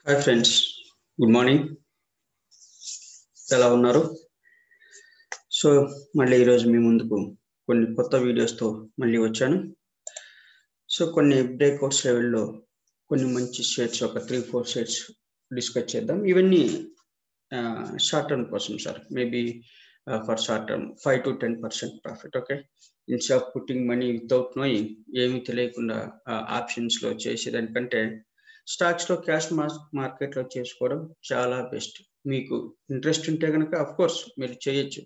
Hi friends, good morning. ఎలా ఉన్నారు? So మళ్ళీ ఈరోజు మీ ముందుకు కొన్ని కొత్త వీడియోస్తో మళ్ళీ వచ్చాను. సో కొన్ని బ్రేక్అవుట్స్ లెవెల్లో కొన్ని మంచి షేర్స్, ఒక 3-4 షేర్స్ డిస్కస్ చేద్దాం. ఇవన్నీ షార్ట్ టర్మ్ కోసం sir, maybe for short term 5 to 10% profit. Okay, instead of putting money without knowing, ఏమీ తెలియకుండా ఆప్షన్స్లో చేసేదానికంటే స్టాక్స్లో క్యాష్ మార్కెట్లో చేసుకోవడం చాలా బెస్ట్. మీకు ఇంట్రెస్ట్ ఉంటే కనుక అఫ్ కోర్స్ మీరు చేయొచ్చు.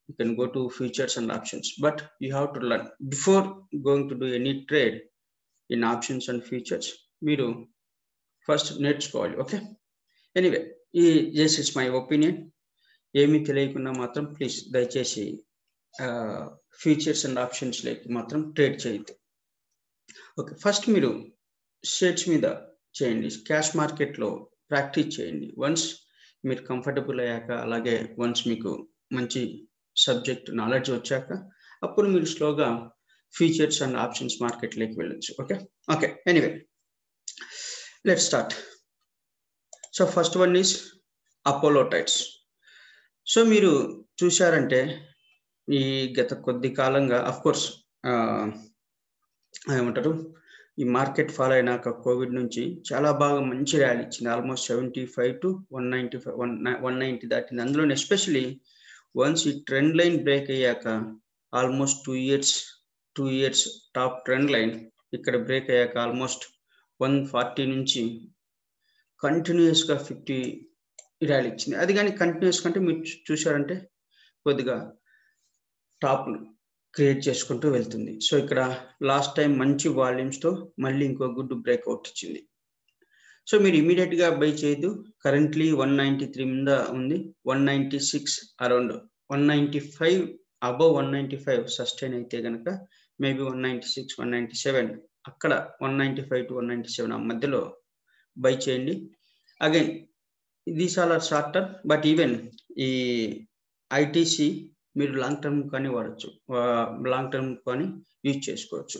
You can go to futures and options, but you have to learn before going to do any trade in options and futures. మీరు ఫస్ట్ నేర్చుకోవాలి. Okay, anyway, this is my opinion. ఏమీ తెలియకుండా మాత్రం please దయచేసి futures and options లేకి మాత్రం trade చేయొద్దు. Okay, first మీరు షేర్స్ మీద చేయండి, క్యాష్ మార్కెట్లో ప్రాక్టీస్ చేయండి. వన్స్ మీరు కంఫర్టబుల్ అయ్యాక, అలాగే వన్స్ మీకు మంచి సబ్జెక్ట్ నాలెడ్జ్ వచ్చాక, అప్పుడు మీరు స్లోగా ఫ్యూచర్స్ అండ్ ఆప్షన్స్ మార్కెట్లోకి వెళ్ళొచ్చు. Okay okay anyway, let start. So first one is Apollo tyres. So మీరు చూశారంటే ఈ గత కొద్ది కాలంగా అఫ్ కోర్స్ ఏమంటారు, ఈ మార్కెట్ ఫాలో అయినాక కోవిడ్ నుంచి చాలా బాగా మంచి ర్యాలీ ఇచ్చింది. ఆల్మోస్ట్ 75 to 195, 190 దాటింది. అందులో ఎస్పెషలీ వన్స్ ఈ ట్రెండ్ లైన్ బ్రేక్ అయ్యాక almost 2 years top trend line ఇక్కడ బ్రేక్ అయ్యాక ఆల్మోస్ట్ 140 నుంచి కంటిన్యూస్గా 50 ర్యాలీ ఇచ్చింది. అది కానీ కంటిన్యూస్ కంటే మీరు చూసారంటే కొద్దిగా టాప్ క్రియేట్ చేసుకుంటూ వెళ్తుంది. సో ఇక్కడ లాస్ట్ టైం మంచి వాల్యూమ్స్తో మళ్ళీ ఇంకో గుడ్ బ్రేక్అవుట్ ఇచ్చింది. సో మీరు ఇమీడియట్గా బై చేయదు. కరెంట్లీ 193 మీద ఉంది, 196 అరౌండ్ 195, అబవ్ 195 సస్టైన్ అయితే కనుక మేబీ 196, 197, అక్కడ 195 to 197 ఆ మధ్యలో బై చేయండి. Again these all are short term, but even ఈ ఐటీసీ మీరు లాంగ్ టర్మ్ కానీ వాడచ్చు, లాంగ్ టర్మ్ కానీ యూజ్ చేసుకోవచ్చు.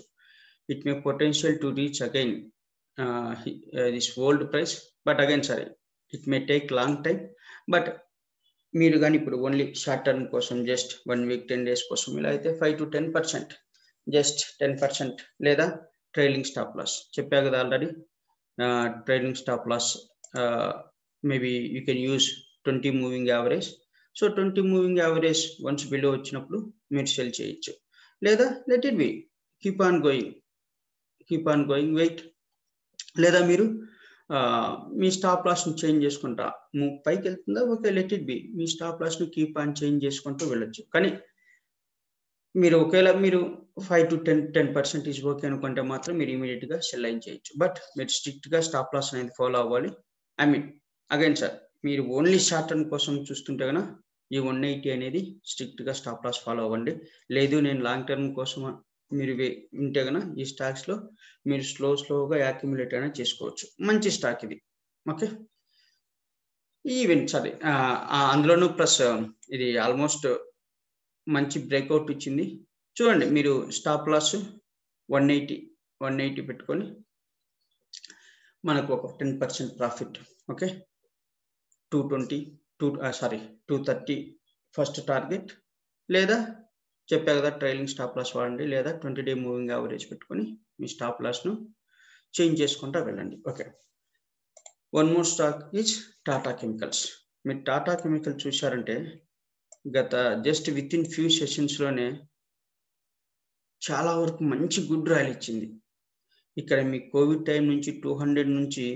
It may potential to reach again this old price, but again sorry it may take long time. But మీరు కానీ ఇప్పుడు only short term కోసం జస్ట్ 1 week 10 days కోసం ఇలా అయితే 5 to 10%, జస్ట్ 10%, లేదా ట్రైలింగ్ స్టాప్ లాస్ చెప్పా కదా already. Trailing stop loss maybe you can use 20 moving average. So 20 moving average once below వచ్చినప్పుడు మీరు సెల్ చేయొచ్చు, లేదా let it be keep on going wait, లేదా మీరు మీ స్టాప్ లాస్ని చేంజ్ చేసుకుంటా పైకి వెళ్తుందా, ఓకే లెట్ ఇట్ బి, మీ స్టాప్ లాస్ని కీప్ ఆన్ చేంజ్ చేసుకుంటూ వెళ్ళొచ్చు. కానీ మీరు ఒకవేళ మీరు 5 to 10% ఈజ్ ఓకే అనుకుంటే మాత్రం మీరు ఇమీడియట్గా సెల్ అయిన్ చేయొచ్చు. బట్ మీరు స్ట్రిక్ట్గా స్టాప్ లాస్ అనేది ఫాలో అవ్వాలి. ఐ మీన్ అగైన్ సార్, మీరు ఓన్లీ షార్ట్ టర్మ్ కోసం చూస్తుంటే కనుక ఈ 180 అనేది స్ట్రిక్ట్గా స్టాప్ లాస్ ఫాలో అవ్వండి. లేదు నేను లాంగ్ టర్మ్ కోసం మీరు ఉంటే కనుక ఈ స్టాక్స్లో మీరు స్లోగా యాక్యుములేట్ అనేది చేసుకోవచ్చు. మంచి స్టాక్ ఇది. ఓకే, ఈవెన్ సరే అందులోనూ ప్లస్ ఇది ఆల్మోస్ట్ మంచి బ్రేక్అవుట్ ఇచ్చింది. చూడండి, మీరు స్టాప్ లాస్ 180 పెట్టుకొని మనకు ఒక 10% ప్రాఫిట్. ఓకే, 230 ఫస్ట్ టార్గెట్, లేదా చెప్పా కదా ట్రైలింగ్ స్టాప్ లాస్ వాడండి, లేదా 20-day మూవింగ్ యావరేజ్ పెట్టుకొని మీ స్టాప్ లాస్ను చేంజ్ చేసుకుంటూ వెళ్ళండి. Okay, one more stock is Tata chemicals. మీరు టాటా కెమికల్ చూశారంటే గత జస్ట్ విత్ ఇన్ ఫ్యూ సెషన్స్లోనే చాలా వరకు మంచి గుడ్ ర్యాలీ ఇచ్చింది. ఇక్కడ మీ కోవిడ్ టైం నుంచి 200 నుంచి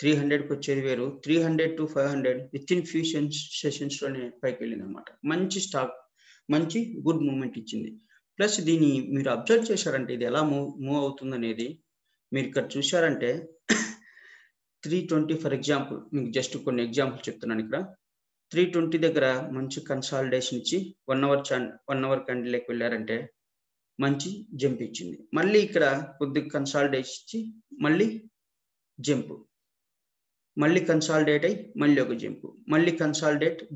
300కి వచ్చేది వేరు, 300 to 500 విత్ ఇన్ ఫ్యూ సెషన్స్లోనే పైకి వెళ్ళింది అనమాట. మంచి స్టాక్, మంచి గుడ్ మూమెంట్ ఇచ్చింది. ప్లస్ దీన్ని మీరు అబ్జర్వ్ చేశారంటే ఇది ఎలా మూవ్ అవుతుంది అనేది మీరు ఇక్కడ చూశారంటే 320 ఫర్ ఎగ్జాంపుల్, మీకు జస్ట్ కొన్ని ఎగ్జాంపుల్ చెప్తున్నాను. ఇక్కడ 320 దగ్గర మంచి కన్సాలిడేషన్ ఇచ్చి 1 hour క్యాండిల్లోకి వెళ్ళారంటే మంచి జంప్ ఇచ్చింది. మళ్ళీ ఇక్కడ కొద్దిగా కన్సాలిడేషన్ ఇచ్చి మళ్ళీ జంప్, మళ్ళీ కన్సాలిడేట్ అయ్యి మళ్ళీ ఒక జంప్, మళ్ళీ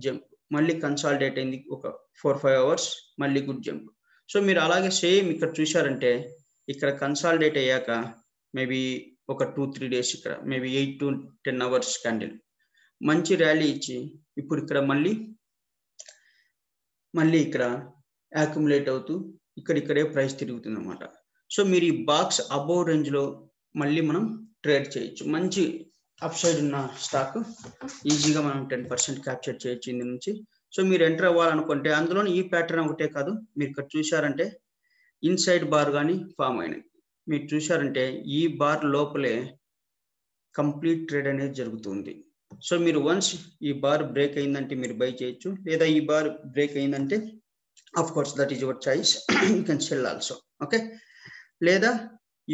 జంప్, మళ్ళీ కన్సాలిడేట్ అయింది ఒక 4-5 hours, మళ్ళీ గుడ్ జంప్. సో మీరు అలాగే సేమ్ ఇక్కడ చూశారంటే ఇక్కడ కన్సాలిడేట్ అయ్యాక మేబీ ఒక 2-3 డేస్ ఇక్కడ మేబీ 8 to 10 అవర్స్ క్యాండిల్ మంచి ర్యాలీ ఇచ్చి ఇప్పుడు ఇక్కడ మళ్ళీ ఇక్కడ యాక్యుములేట్ అవుతూ ఇక్కడే ప్రైస్ తిరుగుతుంది అన్నమాట. సో మీరు ఈ బాక్స్ అబోవ్ రేంజ్ లో మళ్ళీ మనం ట్రేడ్ చేయొచ్చు. మంచి అప్ సైడ్ ఉన్న స్టాక్ ఈజీగా మనం 10% క్యాప్చర్ చేయొచ్చు ఇందు నుంచి. సో మీరు ఎంటర్ అవ్వాలనుకుంటే అందులోని ఈ ప్యాటర్న్ ఒకటే కాదు, మీరు ఇక్కడ చూసారంటే ఇన్సైడ్ బార్ కానీ ఫామ్ అయినాయి. మీరు చూసారంటే ఈ బార్ లోపలే కంప్లీట్ ట్రేడ్ అనేది జరుగుతుంది. సో మీరు వన్స్ ఈ బార్ బ్రేక్ అయిందంటే మీరు బై చేయొచ్చు, లేదా ఈ బార్ బ్రేక్ అయిందంటే of course that is your choice, you can sell also. Okay, లేదా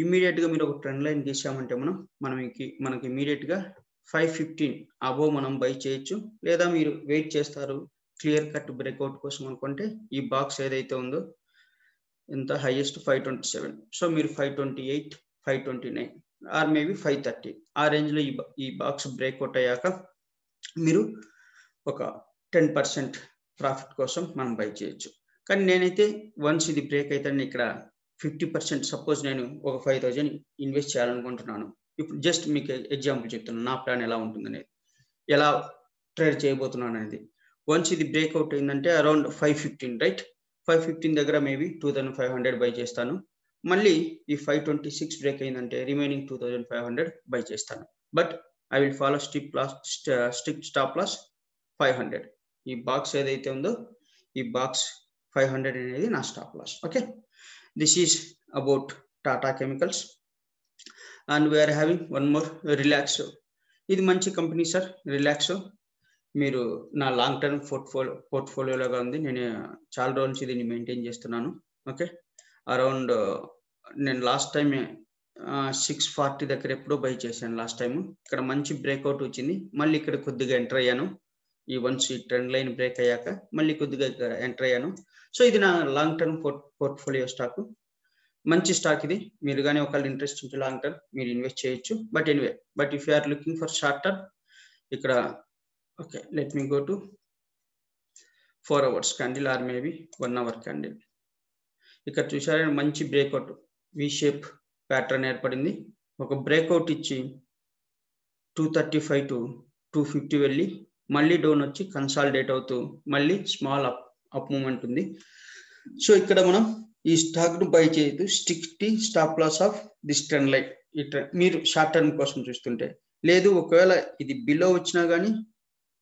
ఇమీడియట్ గా మీరు ఒక ట్రెండ్ లైన్ గీసామంటే మనకి ఇమీడియట్ గా 515 అబోవ్ మనం బై చేయొచ్చు, లేదా మీరు వెయిట్ చేస్తారు క్లియర్ కట్ బ్రేక్అవుట్ కోసం అనుకుంటే ఈ బాక్స్ ఏదైతే ఉందో ఎంత హైయెస్ట్ 527, సో మీరు 528, 529 ఆర్ మేబీ 530 ఆ రేంజ్ లో ఈ బాక్స్ బ్రేక్అవుట్ అయ్యాక మీరు ఒక 10% ప్రాఫిట్ కోసం మనం బై చేయొచ్చు. కానీ నేనైతే వన్స్ ఇది బ్రేక్ అయితే ఇక్కడ 50%, సపోజ్ నేను ఒక 5,000 ఇన్వెస్ట్ చేయాలనుకుంటున్నాను. ఇప్పుడు జస్ట్ మీకు ఎగ్జాంపుల్ చెప్తున్నాను నా ప్లాన్ ఎలా ఉంటుంది అనేది, ఎలా ట్రేడ్ చేయబోతున్నాను అనేది. వన్స్ ఇది బ్రేక్అవుట్ అయిందంటే అరౌండ్ 515 రైట్, 515 దగ్గర మేబీ 2,500 బై చేస్తాను. మళ్ళీ ఈ 526 బ్రేక్ అయిందంటే రిమైనింగ్ 2,500 బై చేస్తాను. But I will follow strict stop loss 500. ఈ బాక్స్ ఏదైతే ఉందో ఈ బాక్స్ 500 అనేది నా stop loss. Okay, this is about Tata Chemicals. And we're having one more, Relaxo. ఇది మంచి కంపెనీ సార్ రిలాక్సో. మీరు నా లాంగ్ టర్మ్ పోర్ట్ఫోలియోలాగా ఉంది. నేను చాలా రోజుల నుంచి దీన్ని మెయింటైన్ చేస్తున్నాను. ఓకే, అరౌండ్ నేను లాస్ట్ టైం 640 దగ్గర ఎప్పుడో బై చేశాను లాస్ట్ టైం. ఇక్కడ మంచి బ్రేక్అవుట్ వచ్చింది, మళ్ళీ ఇక్కడ కొద్దిగా ఎంటర్ అయ్యాను. ఈ వన్స్ ఈ ట్రెండ్ లైన్ బ్రేక్ అయ్యాక మళ్ళీ కొద్దిగా ఎంటర్ అయ్యాను. సో ఇది నా లాంగ్ టర్మ్ పోర్ట్ఫోలియో స్టాక్, మంచి స్టాక్ ఇది. మీరు కానీ ఒకళ్ళు ఇంట్రెస్ట్ ఉంటే లాంగ్ టర్మ్ మీరు ఇన్వెస్ట్ చేయొచ్చు. But anyway, but if you are looking for short term ఇక్కడ okay, let me go to 4 hours candle or maybe 1 hour candle. ఇక్కడ చూసారా మంచి బ్రేక్అవుట్ వి షేప్ ప్యాటర్న్ ఏర్పడింది. ఒక బ్రేక్అవుట్ ఇచ్చి 235 to 250 వెళ్ళి మళ్ళీ డౌన్ వచ్చి కన్సాలిడేట్ అవుతూ మళ్ళీ స్మాల్ అప్ మూమెంట్ ఉంది. సో ఇక్కడ మనం ఈ స్టాక్ ను బై చేయొద్దు, strictly stop loss of this trend line. మీరు షార్ట్ టర్మ్ కోసం చూస్తుంటే, లేదు ఒకవేళ ఇది బిలో వచ్చినా కానీ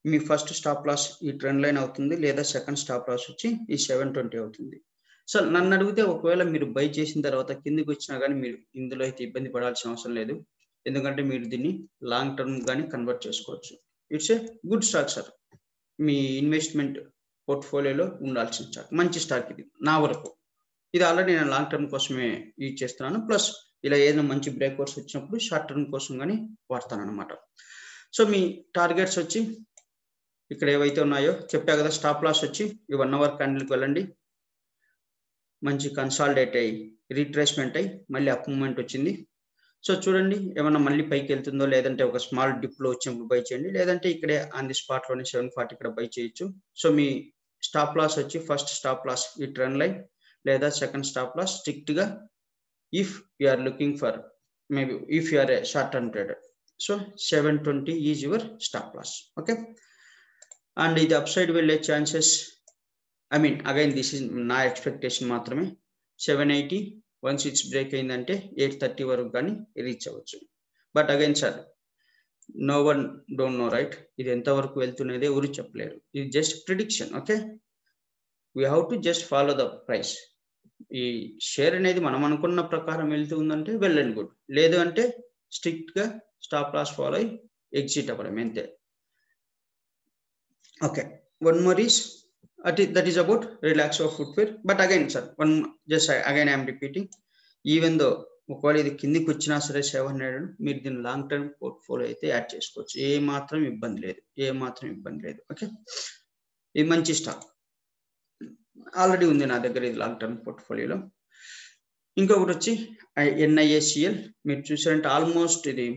మీ ఫస్ట్ స్టాప్ లాస్ ఈ ట్రెండ్ లైన్ అవుతుంది, లేదా సెకండ్ స్టాప్ లాస్ వచ్చి ఈ 720 అవుతుంది. సో నన్ను అడిగితే ఒకవేళ మీరు బై చేసిన తర్వాత కిందికి వచ్చినా కానీ మీరు ఇందులో అయితే ఇబ్బంది పడాల్సిన అవసరం లేదు, ఎందుకంటే మీరు దీన్ని లాంగ్ టర్మ్ కానీ కన్వర్ట్ చేసుకోవచ్చు. It's a good stock sir, మీ ఇన్వెస్ట్మెంట్ పోర్ట్ఫోలియోలో ఉండాల్సిన స్టాక్, మంచి స్టాక్ ఇది నా వరకు. ఇది ఆల్రెడీ నేను లాంగ్ టర్మ్ కోసమే యూజ్ చేస్తున్నాను, ప్లస్ ఇలా ఏదైనా మంచి బ్రేక్అవుట్స్ వచ్చినప్పుడు షార్ట్ టర్మ్ కోసం కానీ వాడతాను అనమాట. సో మీ టార్గెట్స్ వచ్చి ఇక్కడ ఏవైతే ఉన్నాయో చెప్పా కదా, స్టాప్ లాస్ వచ్చి ఈ 1 hour క్యాండిల్కి వెళ్ళండి, మంచి కన్సాలిడేట్ అయ్యి రీట్రేస్మెంట్ అయ్యి మళ్ళీ అప్ మూమెంట్ వచ్చింది. సో చూడండి ఏమన్నా మళ్ళీ పైకి వెళ్తుందో, లేదంటే ఒక స్మాల్ డిప్ లో వచ్చినప్పుడు బై చేయండి, లేదంటే ఇక్కడే ఆన్ ది స్పాట్ లోనే 740 ఇక్కడ బై చేయొచ్చు. సో మీ స్టాప్ లాస్ వచ్చి ఫస్ట్ స్టాప్ లాస్ ఈ ట్రెండ్ లైన్, లేదా సెకండ్ స్టాప్ లాస్ స్ట్రిక్ట్ గా if you are looking for maybe if you are a short term trader. So 720 is your stop loss. Okay, and ఇది up side వెళ్ళే chances, I mean again this is నా expectation మాత్రమే. 780 once it's break అయిందంటే 830 వరకు కానీ reach అవ్వచ్చు. But again sir no one don't know right, ఇది ఎంతవరకు వెళ్తున్నది ఎవరు చెప్పలేరు, ఇది just prediction. Okay, we have to just follow the price. ఈ షేర్ అనేది మనం అనుకున్న ప్రకారం వెళ్తూ ఉందంటే వెల్ అండ్ గుడ్, లేదు అంటే స్ట్రిక్ట్ గా స్టాప్ లాస్ ఫాలో అయ్యి ఎగ్జిట్ అవ్వడం అంతే. Okay, one more is that is about Relaxo footwear. But again sir, again I am repeating, even though ఒకవేళ ఇది కిందికి వచ్చినా సరే 700 మీరు దీన్ని లాంగ్ టర్మ్ పోర్ట్ఫోలియో అయితే యాడ్ చేసుకోవచ్చు, ఏ మాత్రం ఇబ్బంది లేదు. ఓకే, ఇది మంచి స్టాక్ ఆల్రెడీ ఉంది నా దగ్గర, ఇది లాంగ్ టర్మ్ పోర్ట్ఫోలియోలో. ఇంకొకటి వచ్చి NIACL. మీరు చూసారంటే ఆల్మోస్ట్ ఇది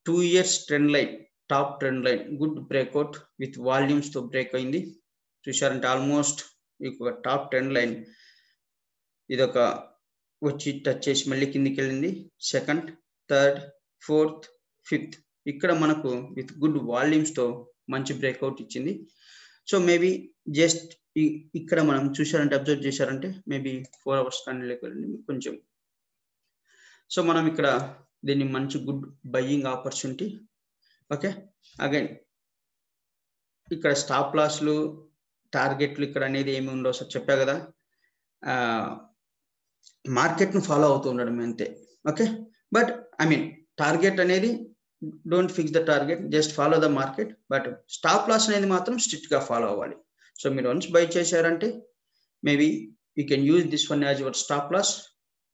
2 years trend line, top trend line, good breakout with volumes తో బ్రేక్ అయింది. చూసారంటే ఆల్మోస్ట్ ఒక టాప్ ట్రెండ్ లైన్ ఇదొక వచ్చి టచ్ చేసి మళ్ళీ కిందికి వెళ్ళింది. సెకండ్, థర్డ్, 4th 5th ఇక్కడ మనకు విత్ గుడ్ వాల్యూమ్స్తో మంచి బ్రేక్అవుట్ ఇచ్చింది. సో మేబీ జస్ట్ ఇక్కడ మనం చూసారంటే అబ్జర్వ్ చేశారంటే మేబీ 4 hours క్యాండిల్ కొంచెం. సో మనం ఇక్కడ దీన్ని మంచి good buying opportunity. Okay, again ఇక్కడ స్టాప్ లాస్లు టార్గెట్లు ఇక్కడ అనేది ఏమి ఉండవు సార్, చెప్పా కదా, మార్కెట్ను ఫాలో అవుతూ ఉండడం అంతే. Okay, but I mean target అనేది don't fix the target, just follow the market, but stop loss అనేది మాత్రం స్ట్రిక్ట్గా ఫాలో అవ్వాలి. సో మీరు వన్స్ బై చేశారంటే maybe you can use this one as your stop loss.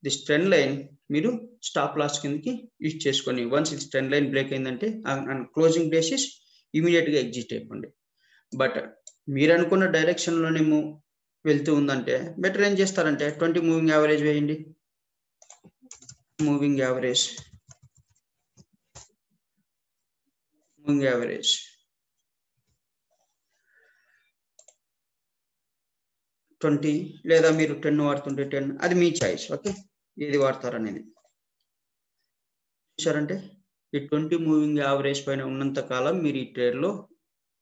This trend line మీరు stop loss కిందకి use చేసుకొని once ఇది ట్రెండ్ లైన్ బ్రేక్ అయిందంటే క్లోజింగ్ బేసిస్ ఇమీడియట్గా ఎగ్జిట్ అయిపోండి. బట్ మీరు అనుకున్న డైరెక్షన్లోనే వెళ్తూ ఉందంటే బెటర్ ఏం చేస్తారంటే 20 మూవింగ్ యావరేజ్ వేయండి. మూవింగ్ యావరేజ్ 20 లేదా మీరు 10 వాడుతుంటే 10, అది మీ చాయిస్. ఓకే, ఏది వాడతారనేది చూసారంటే ఈ 20 మూవింగ్ యావరేజ్ పైన ఉన్నంత కాలం మీరు ఈ ట్రేడ్లో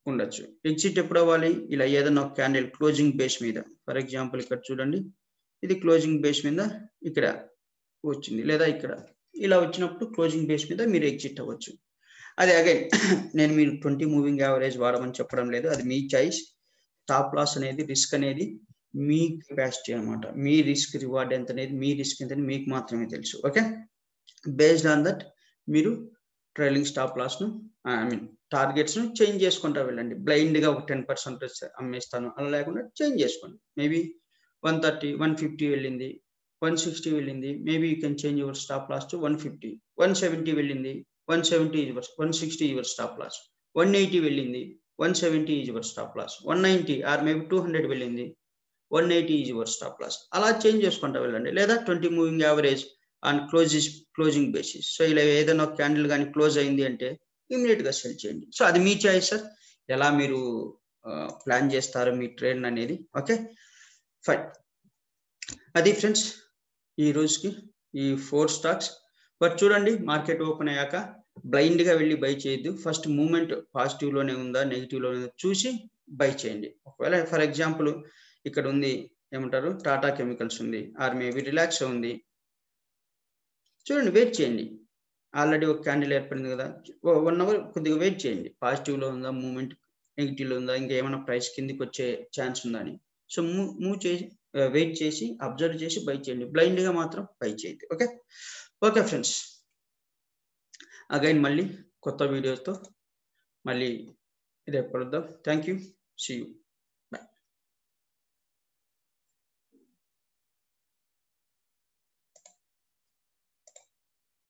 ఉండొచ్చు. ఎగ్జిట్ ఎప్పుడు అవ్వాలి? ఇలా ఏదైనా ఒక క్యాండిల్ క్లోజింగ్ బేస్ మీద, ఫర్ ఎగ్జాంపుల్ ఇక్కడ చూడండి, ఇది క్లోజింగ్ బేస్ మీద ఇక్కడ వచ్చింది, లేదా ఇక్కడ ఇలా వచ్చినప్పుడు క్లోజింగ్ బేస్ మీద మీరు ఎగ్జిట్ అవ్వచ్చు. అది అగైన్ నేను మీరు 20 మూవింగ్ యావరేజ్ వాడమని చెప్పడం లేదు, అది మీ చాయిస్. స్టాప్ లాస్ అనేది రిస్క్ అనేది మీ కెపాసిటీ అనమాట. మీ రిస్క్ రివార్డ్ ఎంత అనేది, మీ రిస్క్ ఎంత మీకు మాత్రమే తెలుసు. ఓకే, బేస్డ్ ఆన్ దట్ మీరు ట్రైలింగ్ స్టాప్ లాస్ను ఐ మీన్ టార్గెట్స్ను చేంజ్ చేసుకుంటా వెళ్ళండి. బ్లైండ్గా ఒక 10% అమ్మేస్తాను అలా లేకుండా చేంజ్ చేసుకోండి. మేబీ 130, 150 వెళ్ళింది, 160 వెళ్ళింది, maybe you can change your stop loss to 150. 170 వెళ్ళింది, 170 is yours, 160 is your stop loss. 180 వెళ్ళింది, 170 is your stop loss. 190 or maybe 200 వెళ్ళింది, 180 is your stop loss. అలా చేంజ్ చేసుకుంటా వెళ్ళండి. లేదా 20 moving average on closing basis. So ఇలా ఏదైనా ఒక క్యాండిల్ కానీ క్లోజ్ అయింది అంటే ఇమీడియట్గా సెల్ చేయండి. సో అది మీ చాయిస్ సార్, ఎలా మీరు ప్లాన్ చేస్తారు మీ ట్రేడ్ అనేది. ఓకే ఫైన్, అది ఫ్రెండ్స్ ఈ రోజుకి ఈ 4 స్టాక్స్. బట్ చూడండి, మార్కెట్ ఓపెన్ అయ్యాక బ్లైండ్గా వెళ్ళి బై చేయొద్దు. ఫస్ట్ మూమెంట్ పాజిటివ్లోనే ఉందా నెగిటివ్లోనే ఉందా చూసి బై చేయండి. ఒకవేళ ఫర్ ఎగ్జాంపుల్ ఇక్కడ ఉంది ఏమంటారు టాటా కెమికల్స్ ఉంది, ఆర్ మేబీ రిలాక్స్ ఉంది, చూడండి వెయిట్ చేయండి. ఆల్రెడీ ఒక క్యాండిల్ ఏర్పడింది కదా, 1 hour కొద్దిగా వెయిట్ చేయండి. పాజిటివ్లో ఉందా, మూమెంట్ నెగిటివ్లో ఉందా, ఇంకా ఏమైనా ప్రైస్ కిందికి వచ్చే ఛాన్స్ ఉందా అని. సో మూవ్ చేసి వెయిట్ చేసి అబ్జర్వ్ చేసి బై చేయండి, బ్లైండ్గా మాత్రం బై చేయండి. ఓకే ఓకే ఫ్రెండ్స్, అగైన్ మళ్ళీ కొత్త వీడియోతో మళ్ళీ రేపు కలుద్దాం. Thank you, see you.